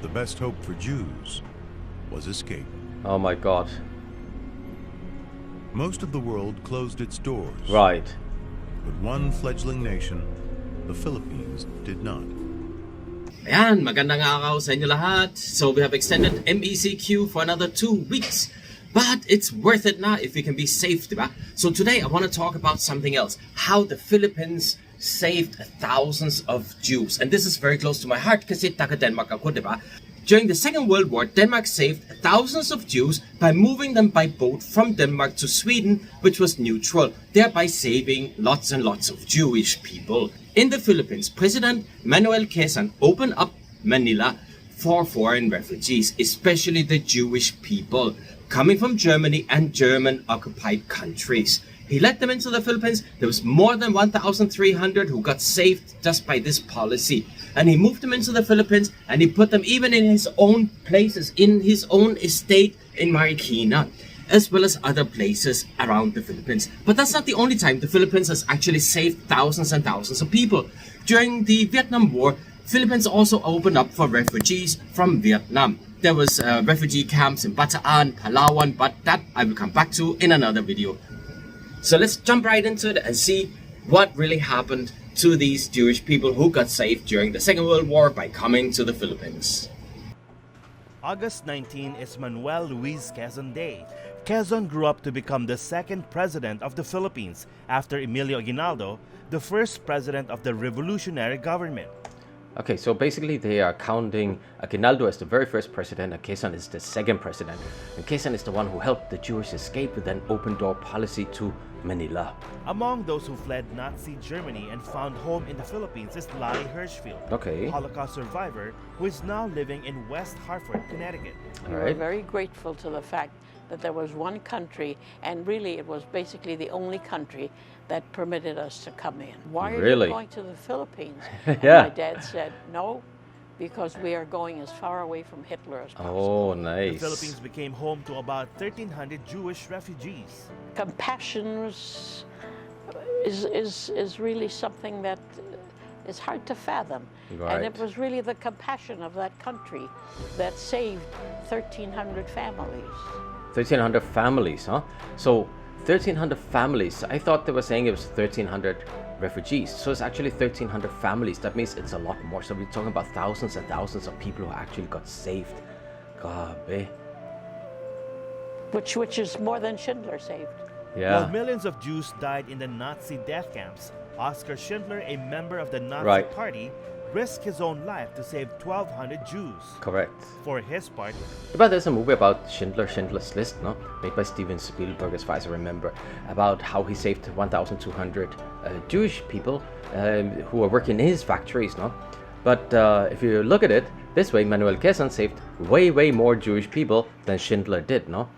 the best hope for Jews was escape. Oh my God. Most of the world closed its doors. Right. But one fledgling nation, the Philippines, did not. Ayan, magandang araw sa inyo lahat. So we have extended MECQ for another 2 weeks. But it's worth it na if we can be safe, diba? So today I want to talk about something else. How the Philippines saved thousands of Jews. And this is very close to my heart kasi taga Denmark ako, diba? During the Second World War, Denmark saved thousands of Jews by moving them by boat from Denmark to Sweden, which was neutral, thereby saving lots and lots of Jewish people. In the Philippines, President Manuel Quezon opened up Manila for foreign refugees, especially the Jewish people coming from Germany and German-occupied countries. He let them into the Philippines. There was more than 1,300 who got saved just by this policy. And he moved them into the Philippines and he put them even in his own places, in his own estate in Marikina, as well as other places around the Philippines. But that's not the only time the Philippines has actually saved thousands and thousands of people. During the Vietnam War, Philippines also opened up for refugees from Vietnam. There was refugee camps in Bataan, Palawan, but that I will come back to in another video. So let's jump right into it and see what really happened to these Jewish people who got saved during the Second World War by coming to the Philippines. August 19 is Manuel Luis Quezon Day. Quezon grew up to become the second president of the Philippines after Emilio Aguinaldo, the first president of the revolutionary government. Okay, so basically they are counting Aguinaldo as the very first president and Quezon is the second president. And Quezon is the one who helped the Jewish escape with an open-door policy to Manila. Among those who fled Nazi Germany and found home in the Philippines is Larry Hirschfeld, Okay. a Holocaust survivor who is now living in West Hartford, Connecticut. All We were right. very grateful to the fact that there was one country, and really it was basically the only country that permitted us to come in. Why are Really? you going to the Philippines? And Yeah. my dad said, no, because we are going as far away from Hitler as possible. Oh, nice. The Philippines became home to about 1,300 Jewish refugees. Compassion is really something that is hard to fathom. And it Right. was really the compassion of that country that saved 1,300 families. 1,300 families, huh? So 1,300 families. I thought they were saying it was 1,300 refugees. So it's actually 1,300 families. That means it's a lot more. So we're talking about thousands and thousands of people who actually got saved. Grabe. Which is more than Schindler saved. Yeah. While millions of Jews died in the Nazi death camps, Oskar Schindler, a member of the Nazi Right. Party, risked his own life to save 1,200 Jews. Correct. For his part, But there's a movie about Schindler's List, no? Made by Steven Spielberg, as far as I remember, about how he saved 1,200 Jewish people who were working in his factories, no? But if you look at it this way, Manuel Quezon saved way more Jewish people than Schindler did, no?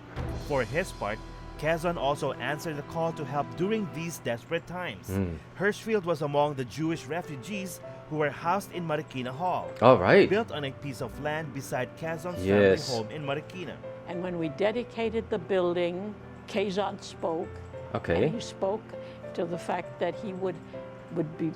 For his part, Quezon also answered the call to help during these desperate times. Hirschfeld was among the Jewish refugees who were housed in Marikina Hall, All right. built on a piece of land beside Quezon's Yes. family home in Marikina. And when we dedicated the building, Quezon spoke. Okay. And he spoke to the fact that he would be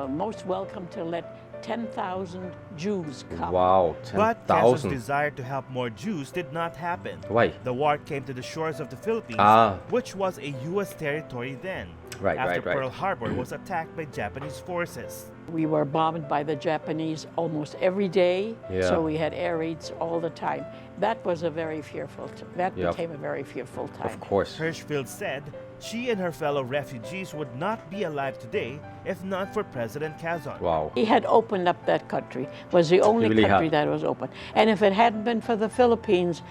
most welcome to let 10,000 Jews come. Wow, But Quezon's 10,000. desire to help more Jews did not happen. Why? The war came to the shores of the Philippines, Ah. which was a U.S. territory then, Right, after right. Pearl Harbor was attacked by Japanese forces. We were bombed by the Japanese almost every day, Yeah. so we had air raids all the time. That was a very fearful, that Yep. became a very fearful time. Of course. Hirschfeld said she and her fellow refugees would not be alive today if not for President Quezon. Wow. He had opened up that country, was the only really country had. that was open. And if it hadn't been for the Philippines,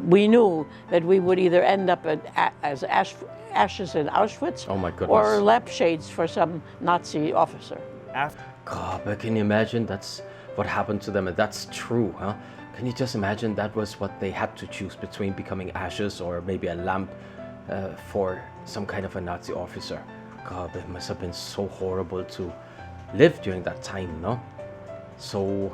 we knew that we would either end up as ashes in Auschwitz Oh my goodness. or lampshades for some Nazi officer. After God, but can you imagine that's what happened to them? And that's true, huh? Can you just imagine that was what they had to choose between becoming ashes or maybe a lamp for some kind of a Nazi officer? God, it must have been so horrible to live during that time, no? So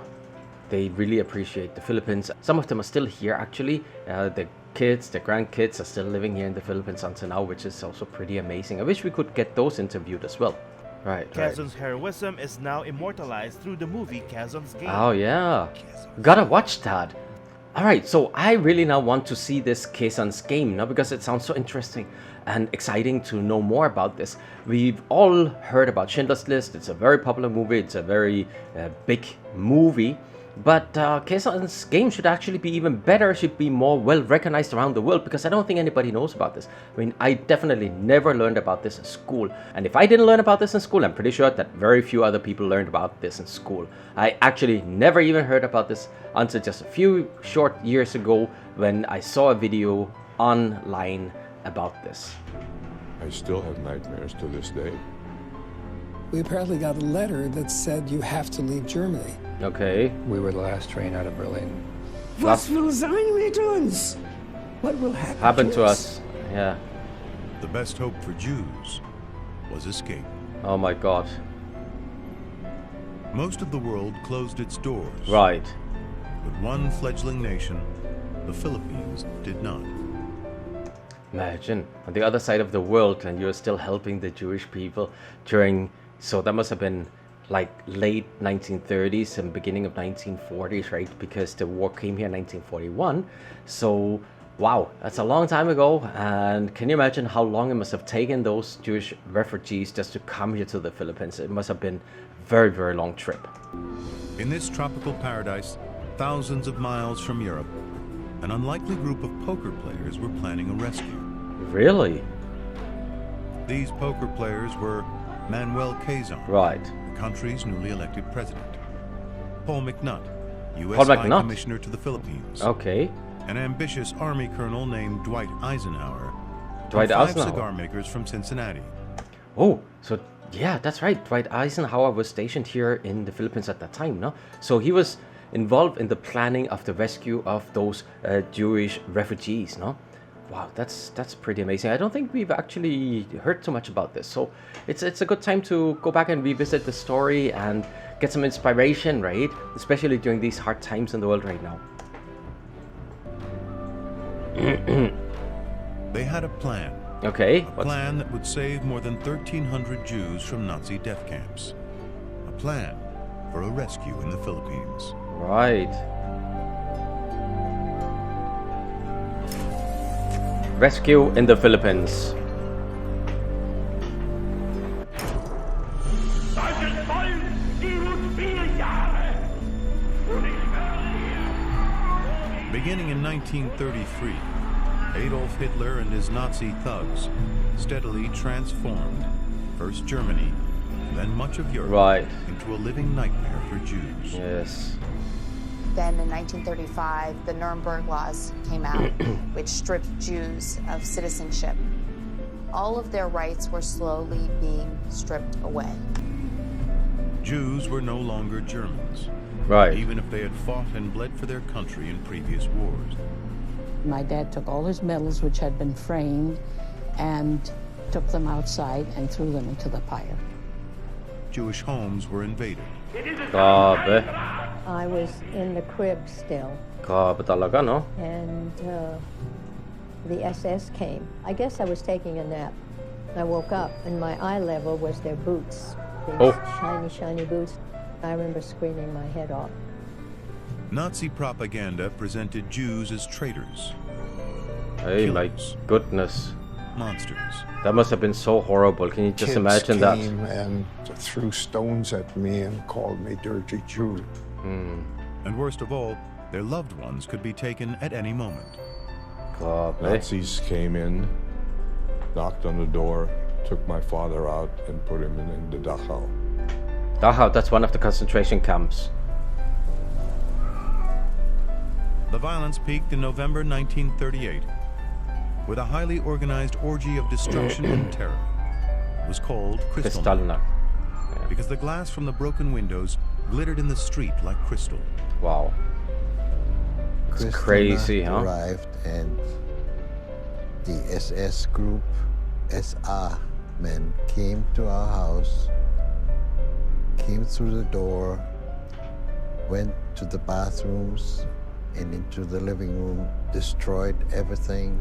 they really appreciate the Philippines. Some of them are still here, actually. The kids, the grandkids are still living here in the Philippines until now, which is also pretty amazing. I wish we could get those interviewed as well. Right. Quezon's heroism is now immortalized through the movie Quezon's Game. Oh, yeah. Quezon Gotta watch that. Alright, so I really now want to see this Quezon's game, no? Because it sounds so interesting and exciting to know more about this. We've all heard about Schindler's List. It's a very popular movie. It's a very big movie. But Quezon's game should actually be even better, should be more well recognized around the world, because I don't think anybody knows about this. I mean, I definitely never learned about this in school. And if I didn't learn about this in school, I'm pretty sure that very few other people learned about this in school. I actually never even heard about this until just a few short years ago when I saw a video online about this. I still have nightmares to this day. We apparently got a letter that said you have to leave Germany. Okay. We were the last train out of Berlin. Was will sein mit uns? What will happen to us? Yeah. The best hope for Jews was escape. Oh my God. Most of the world closed its doors. Right. But one fledgling nation, the Philippines, did not. Imagine on the other side of the world, and you're still helping the Jewish people during. So that must have been like late 1930s and beginning of 1940s, right? Because the war came here in 1941. So wow, that's a long time ago. And can you imagine how long it must have taken those Jewish refugees just to come here to the Philippines? It must have been a very, very long trip. In this tropical paradise, thousands of miles from Europe, an unlikely group of poker players were planning a rescue. Really? These poker players were Manuel Quezon, Right. the country's newly elected president; Paul McNutt, U.S. Paul High McNutt? Commissioner to the Philippines; Okay. an ambitious Army colonel named Dwight Eisenhower; Dwight and 5 Eisenhower. cigar makers from Cincinnati. Oh, so yeah, that's right. Dwight Eisenhower was stationed here in the Philippines at that time, no? So he was involved in the planning of the rescue of those Jewish refugees, no? Wow, that's pretty amazing. I don't think we've actually heard too much about this. So it's a good time to go back and revisit the story and get some inspiration, right? Especially during these hard times in the world right now. They had a plan. Okay. A plan that would save more than 1,300 Jews from Nazi death camps. A plan for a rescue in the Philippines. Right. Rescue in the Philippines. Beginning in 1933, Adolf Hitler and his Nazi thugs steadily transformed first Germany and then much of Europe Right. into a living nightmare for Jews. Yes. Then in 1935, the Nuremberg Laws came out, which stripped Jews of citizenship. All of their rights were slowly being stripped away. Jews were no longer Germans, Right. even if they had fought and bled for their country in previous wars. My dad took all his medals, which had been framed, and took them outside and threw them into the fire. Jewish homes were invaded. Grabe. I was in the crib still, Grabe talaga, no? and the SS came. I guess I was taking a nap. I woke up, and my eye level was their boots, these Oh. shiny, shiny boots. I remember screaming my head off. Nazi propaganda presented Jews as traitors, Hey, my Killers. goodness. monsters. That must have been so horrible. Can you just Kids imagine that? came and threw stones at me and called me dirty Jew. And worst of all, their loved ones could be taken at any moment. Grabe. Nazis came in, knocked on the door, took my father out, and put him in the Dachau. Dachau, that's one of the concentration camps. The violence peaked in November 1938 with a highly organized orgy of destruction and terror. It was called Kristallnacht Kristallnacht. because the glass from the broken windows glittered in the street like crystal. Wow. It's crazy, huh? Arrived and the SS group, SA men, came to our house, came through the door, went to the bathrooms and into the living room, destroyed everything.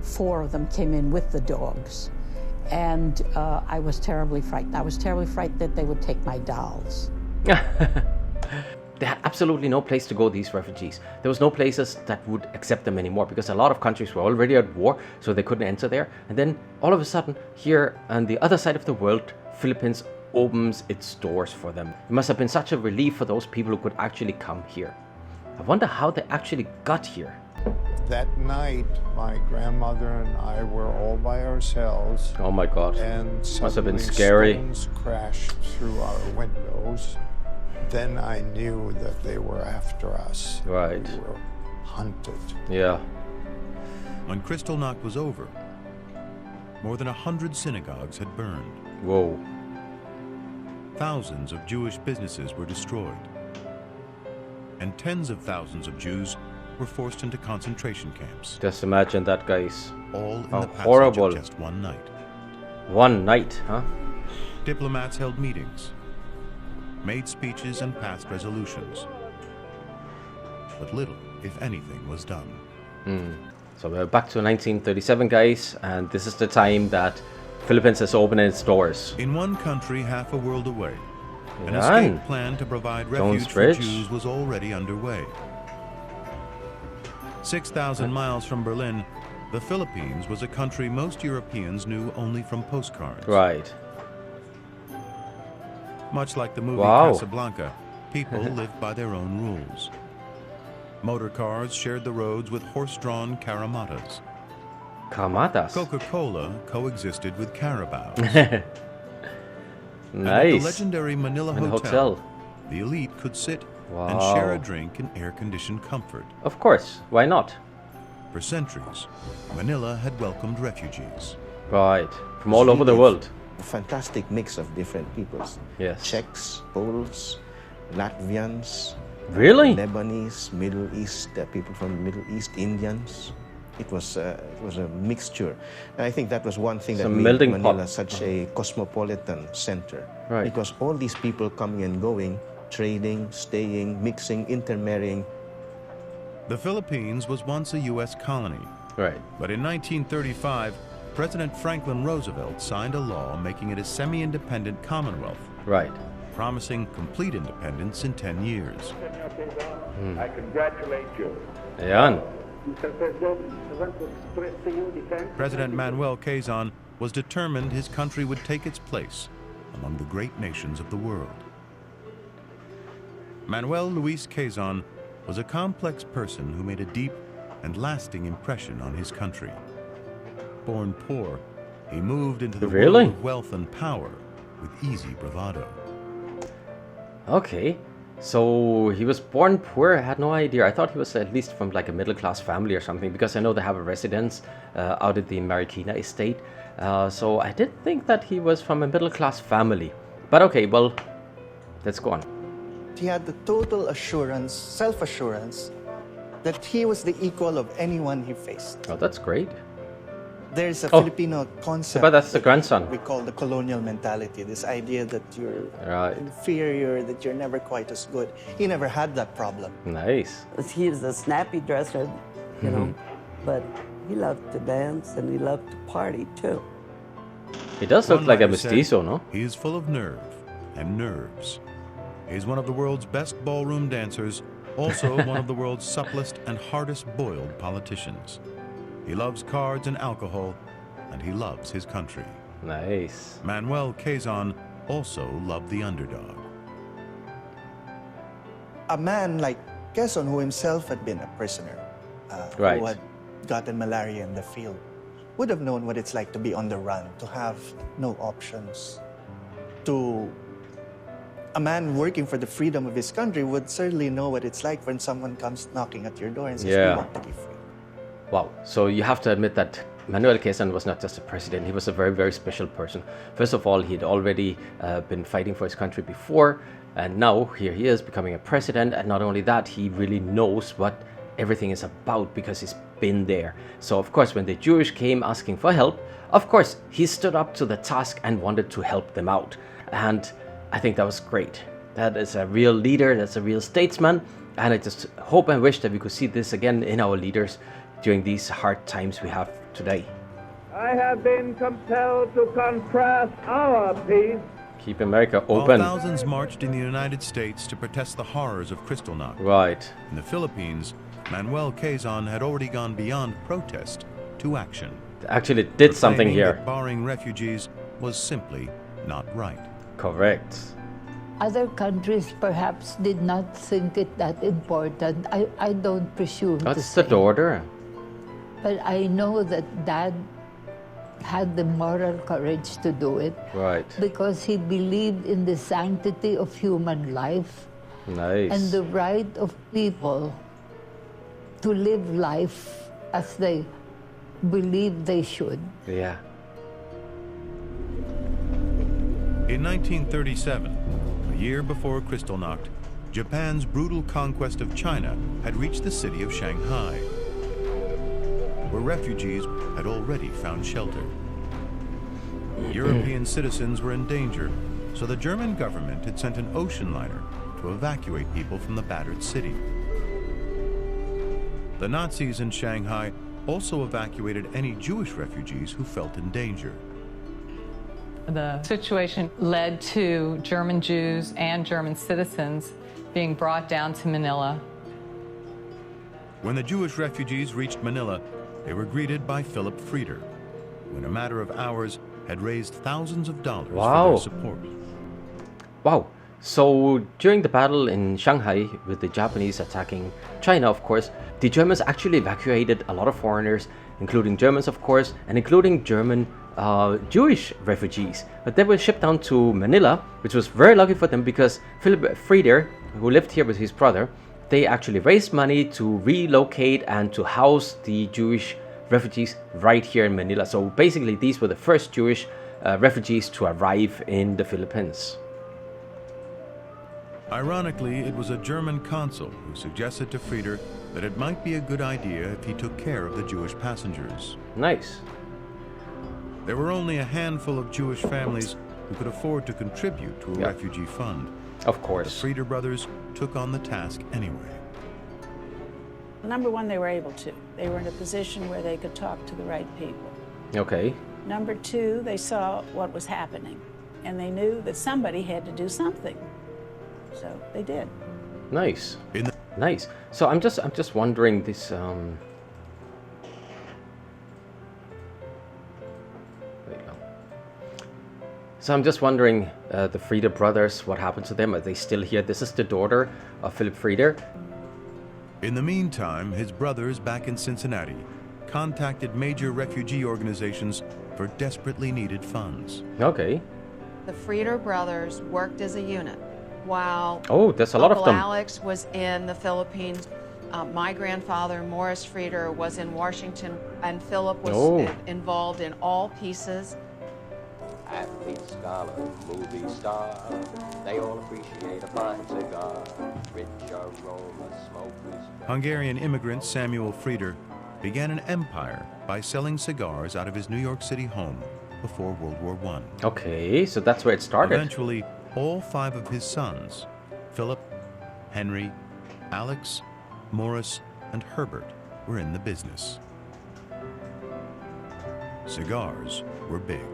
4 of them came in with the dogs, and I was terribly frightened. I was terribly frightened that they would take my dolls. they had absolutely no place to go, these refugees. There was no places that would accept them anymore because a lot of countries were already at war, so they couldn't enter there. And then all of a sudden, here on the other side of the world, Philippines opens its doors for them. It must have been such a relief for those people who could actually come here. I wonder how they actually got here. That night, my grandmother and I were all by ourselves. Oh my God. And must have been suddenly scary. stones crashed through our windows. Then I knew that they were after us. Right. We were hunted. Yeah. When Kristallnacht was over, more than 100 synagogues had burned. Whoa. Thousands of Jewish businesses were destroyed. And tens of thousands of Jews were forced into concentration camps. Just imagine that, guys. All in How the passage horrible. of just one night. One night, huh? Diplomats held meetings, made speeches and passed resolutions. But little, if anything, was done. So we're back to 1937, guys, and this is the time that Philippines has opened its doors. In one country half a world away, an Yan. escape plan to provide refuge for Bridge. Jews was already underway. 6,000 miles from Berlin, the Philippines was a country most Europeans knew only from postcards. Right. Much like the movie Wow. Casablanca, people lived by their own rules. Motor cars shared the roads with horse-drawn caramatas. Kamatas. Coca-Cola coexisted with carabaos. And at Nice. the legendary Manila And Hotel, the elite could sit and share a Wow. drink in air-conditioned comfort. Of course, why not? For centuries, Manila had welcomed refugees. Right. From all over the world. A fantastic mix of different peoples. Yes. Czechs, Poles, Latvians, Really? Lebanese, Middle East, people from the Middle East, Indians. It was a mixture. And I think that was one thing It's that a made melting Manila pot. such a cosmopolitan center. Right. Because all these people coming and going, trading, staying, mixing, intermarrying. The Philippines was once a U.S. colony. Right. But in 1935, President Franklin Roosevelt signed a law making it a semi-independent commonwealth, Right. promising complete independence in 10 years. I congratulate you. Ayan. Mr. President, I want to express to you the thanks. President Manuel Quezon was determined his country would take its place among the great nations of the world. Manuel Luis Quezon was a complex person who made a deep and lasting impression on his country. Born poor, he moved into the Really? world of wealth and power with easy bravado. Okay. So he was born poor. I had no idea. I thought he was at least from like a middle-class family or something, because I know they have a residence out at the Marikina estate. So I did think that he was from a middle-class family. But okay, well, let's go on. He had the total assurance, self-assurance, that he was the equal of anyone he faced. Oh, that's great. There's a Oh, Filipino concept but that's the grandson. we call the colonial mentality, this idea that you're inferior, that you're never quite as good. He never had that problem. Nice. He was a snappy dresser, you know, but he loved to dance and he loved to party too. He does look One like a writer said, mestizo, no? He is full of nerve and nerves. He's one of the world's best ballroom dancers, also one of the world's supplest and hardest boiled politicians. He loves cards and alcohol, and he loves his country. Nice. Manuel Quezon also loved the underdog. A man like Quezon, who himself had been a prisoner, Right. who had gotten malaria in the field, would have known what it's like to be on the run, to have no options. A man working for the freedom of his country would certainly know what it's like when someone comes knocking at your door and says, Yeah. we want to be free. Wow. So you have to admit that Manuel Quezon was not just a president. He was a very, very special person. First of all, he had already been fighting for his country before, and now here he is becoming a president. And not only that, he really knows what everything is about because he's been there. So of course, when the Jewish came asking for help, of course, he stood up to the task and wanted to help them out. And I think that was great. That is a real leader. That's a real statesman. And I just hope and wish that we could see this again in our leaders during these hard times we have today. I have been compelled to contrast our peace Keep America While open. thousands marched in the United States to protest the horrors of Kristallnacht. Right. In the Philippines, Manuel Quezon had already gone beyond protest to action. Actually did something Proclaiming here. that barring refugees was simply not right. Correct. Other countries perhaps did not think it that important. I don't presume to That's say. the daughter. But I know that Dad had the moral courage to do it. Right. Because he believed in the sanctity of human life. Nice. And the right of people to live life as they believe they should. Yeah. In 1937, a year before Kristallnacht, Japan's brutal conquest of China had reached the city of Shanghai, where refugees had already found shelter. European citizens were in danger, so the German government had sent an ocean liner to evacuate people from the battered city. The Nazis in Shanghai also evacuated any Jewish refugees who felt in danger. The situation led to German Jews and German citizens being brought down to Manila. When the Jewish refugees reached Manila, they were greeted by Philip Frieder, who in a matter of hours had raised thousands of dollars for their support. Wow. So during the battle in Shanghai with the Japanese attacking China, of course, the Germans actually evacuated a lot of foreigners, including Germans, of course, and including German Jewish refugees. But they were shipped down to Manila, which was very lucky for them because Philip Frieder, who lived here with his brother, they actually raised money to relocate and to house the Jewish refugees right here in Manila. So basically, these were the first Jewish refugees to arrive in the Philippines. Ironically, it was a German consul who suggested to Frieder that it might be a good idea if he took care of the Jewish passengers. Nice. There were only a handful of Jewish families who could afford to contribute to a refugee fund. Of course. The Frieder brothers took on the task anyway. Number one, they were able to. They were in a position where they could talk to the right people. Okay. Number two, they saw what was happening, and they knew that somebody had to do something. So they did. Nice. Nice. So I'm just wondering this. There you go. So I'm just wondering the Frieder brothers, what happened to them? Are they still here? This is the daughter of Philip Frieder. In the meantime, his brothers back in Cincinnati contacted major refugee organizations for desperately needed funds. Okay. The Frieder brothers worked as a unit while there's a lot of them. Alex was in the Philippines. My grandfather, Morris Frieder, was in Washington, and Philip was involved in all pieces. Athlete, scholar, movie star, they all appreciate a fine cigar. Rich aroma, smokeless. Hungarian immigrant Samuel Frieder began an empire by selling cigars out of his New York City home before World War I. Okay, so that's where it started. Eventually, all 5 of his sons, Philip, Henry, Alex, Morris, and Herbert, were in the business. Cigars were big.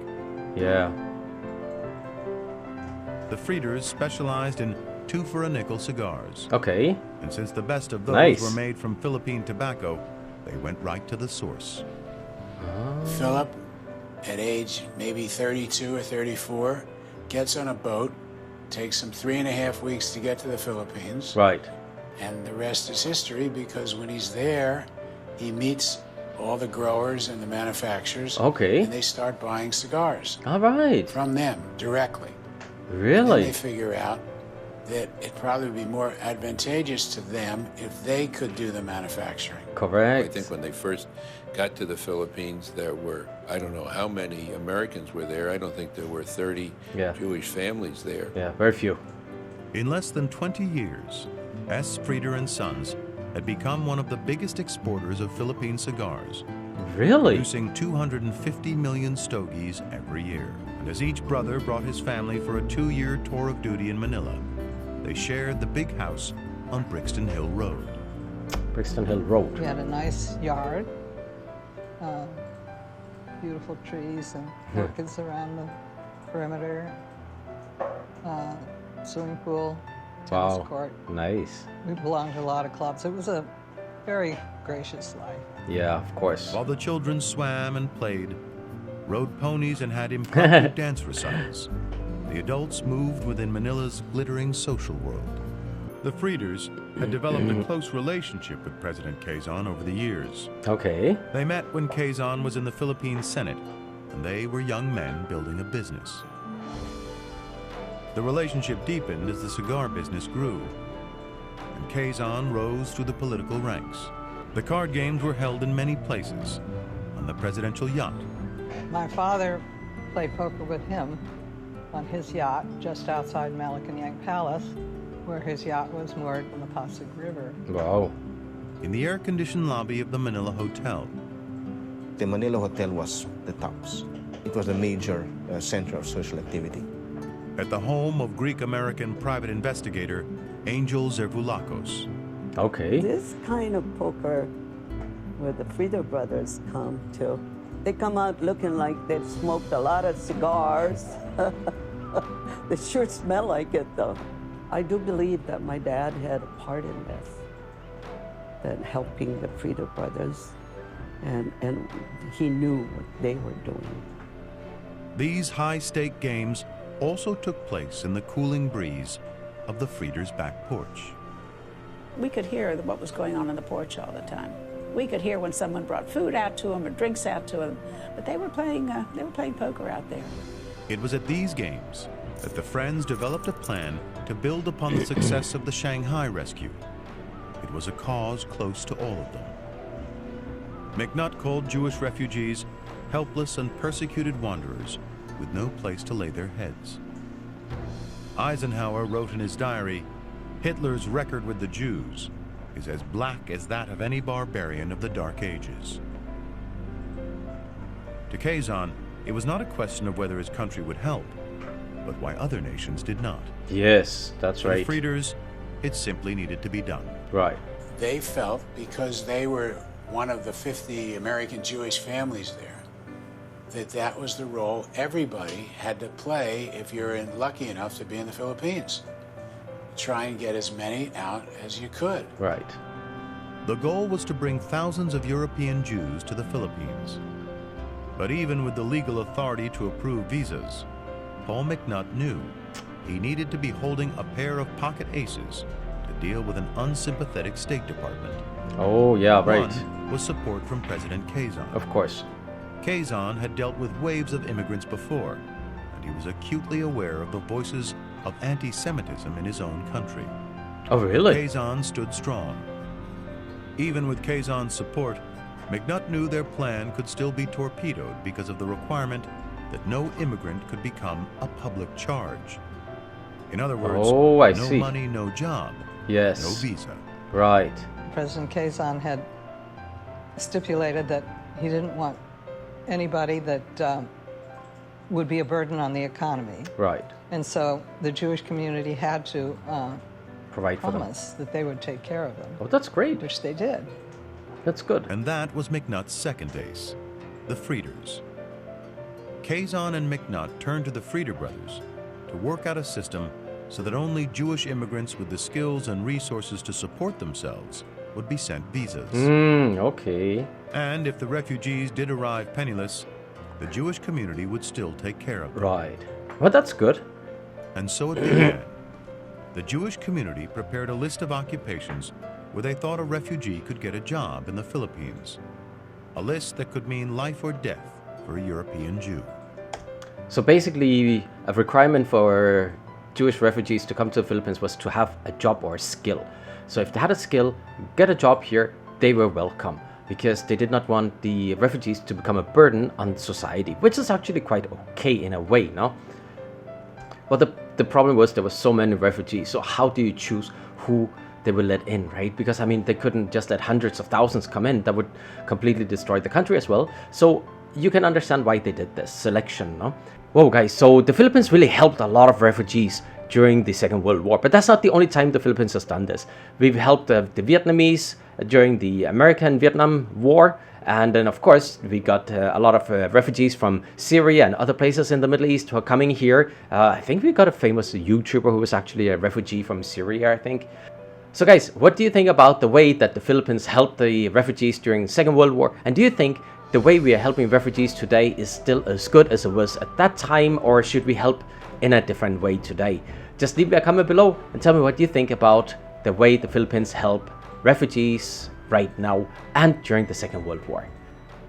Yeah. The Frieders specialized in 2 for a nickel cigars. Okay. And since the best of those were made from Philippine tobacco, they went right to the source. Philip, at age maybe 32 or 34, gets on a boat, takes him 3.5 weeks to get to the Philippines. Right. And the rest is history, because when he's there, he meets all the growers and the manufacturers. Okay. And they start buying cigars. All right. From them directly. Really? And then they figure out that it'd probably be more advantageous to them if they could do the manufacturing. Correct. I think when they first got to the Philippines, there were, I don't know how many Americans were there. I don't think there were 30 Jewish families there. Yeah, very few. In less than 20 years, S. Frieder and Sons had become one of the biggest exporters of Philippine cigars. Really? Producing 250 million stogies every year. And as each brother brought his family for a 2-year tour of duty in Manila, they shared the big house on Brixton Hill Road. Brixton Hill Road. We had a nice yard, beautiful trees and orchids around the perimeter. swimming pool, tennis Wow. court. Nice. We belonged to a lot of clubs. It was a very gracious life. Yeah, of course. While the children swam and played, rode ponies and had impromptu dance recitals, the adults moved within Manila's glittering social world. The Frieders had developed a close relationship with President Quezon over the years. Okay. They met when Quezon was in the Philippine Senate, and they were young men building a business. The relationship deepened as the cigar business grew, and Quezon rose through the political ranks. The card games were held in many places, on the presidential yacht. My father played poker with him on his yacht just outside Malacanang Palace, where his yacht was moored on the Pasig River. Wow. In the air-conditioned lobby of the Manila Hotel. The Manila Hotel was the tops. It was a major center of social activity. At the home of Greek-American private investigator Angel Zervoulakos. Okay. This kind of poker where the Frieder brothers come to, they come out looking like they've smoked a lot of cigars. They sure smell like it, though. I do believe that my dad had a part in this, that helping the Frieder brothers, and he knew what they were doing. These high-stake games also took place in the cooling breeze of the Frieders' back porch. We could hear what was going on the porch all the time. We could hear when someone brought food out to them or drinks out to them, but they were playing poker out there. It was at these games that the Friends developed a plan to build upon the success of the Shanghai rescue. It was a cause close to all of them. McNutt called Jewish refugees helpless and persecuted wanderers with no place to lay their heads. Eisenhower wrote in his diary, "Hitler's record with the Jews is as black as that of any barbarian of the Dark Ages." To Quezon, it was not a question of whether his country would help, but why other nations did not. Yes, that's For right. the Frieders, it simply needed to be done. Right. They felt, because they were one of the 50 American Jewish families there, that was the role everybody had to play if you're lucky enough to be in the Philippines. Try and get as many out as you could. Right. The goal was to bring thousands of European Jews to the Philippines. But even with the legal authority to approve visas, Paul McNutt knew he needed to be holding a pair of pocket aces to deal with an unsympathetic State Department. Oh, yeah, right. One was support from President Quezon. Of course. Quezon had dealt with waves of immigrants before, and he was acutely aware of the voices of anti-Semitism in his own country. Oh, really? Quezon stood strong. Even with Quezon's support, McNutt knew their plan could still be torpedoed because of the requirement that no immigrant could become a public charge. In other words, oh, I no see. money, no job, Yes. no visa. Right. President Quezon had stipulated that he didn't want anybody that would be a burden on the economy. Right. And so the Jewish community had to Provide for them. promise that they would take care of them. Oh, that's great. Which they did. That's good. And that was McNutt's second ace, the Frieders. Quezon and McNutt turned to the Frieder brothers to work out a system so that only Jewish immigrants with the skills and resources to support themselves would be sent visas. Okay. And if the refugees did arrive penniless, the Jewish community would still take care of them. Right. Well, that's good. And so it began. The Jewish community prepared a list of occupations where they thought a refugee could get a job in the Philippines. A list that could mean life or death for a European Jew. So basically, a requirement for Jewish refugees to come to the Philippines was to have a job or a skill. So if they had a skill, get a job here, they were welcome, because they did not want the refugees to become a burden on society, which is actually quite okay in a way, no? Well, the problem was there were so many refugees, so how do you choose who they will let in, right? Because, I mean, they couldn't just let hundreds of thousands come in. That would completely destroy the country as well. So you can understand why they did this selection, no? Whoa, guys, so the Philippines really helped a lot of refugees during the Second World War. But that's not the only time the Philippines has done this. We've helped the Vietnamese during the American-Vietnam War, And then, of course, we got a lot of refugees from Syria and other places in the Middle East who are coming here. I think we got a famous YouTuber who was actually a refugee from Syria, I think. So guys, what do you think about the way that the Philippines helped the refugees during the Second World War? And do you think the way we are helping refugees today is still as good as it was at that time, or should we help in a different way today? Just leave me a comment below and tell me what you think about the way the Philippines help refugees right now and during the Second World War.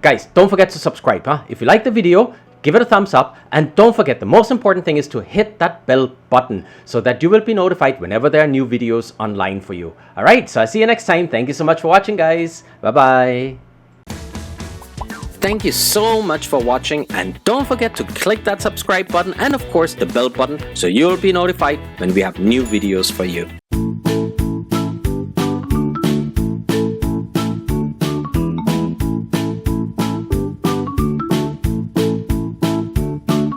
Guys, don't forget to subscribe, huh? If you like the video, give it a thumbs up, and don't forget, the most important thing is to hit that bell button so that you will be notified whenever there are new videos online for you. Alright, so I'll see you next time. Thank you so much for watching, guys. Bye-bye. Thank you so much for watching, and don't forget to click that subscribe button and of course the bell button so you'll be notified when we have new videos for you.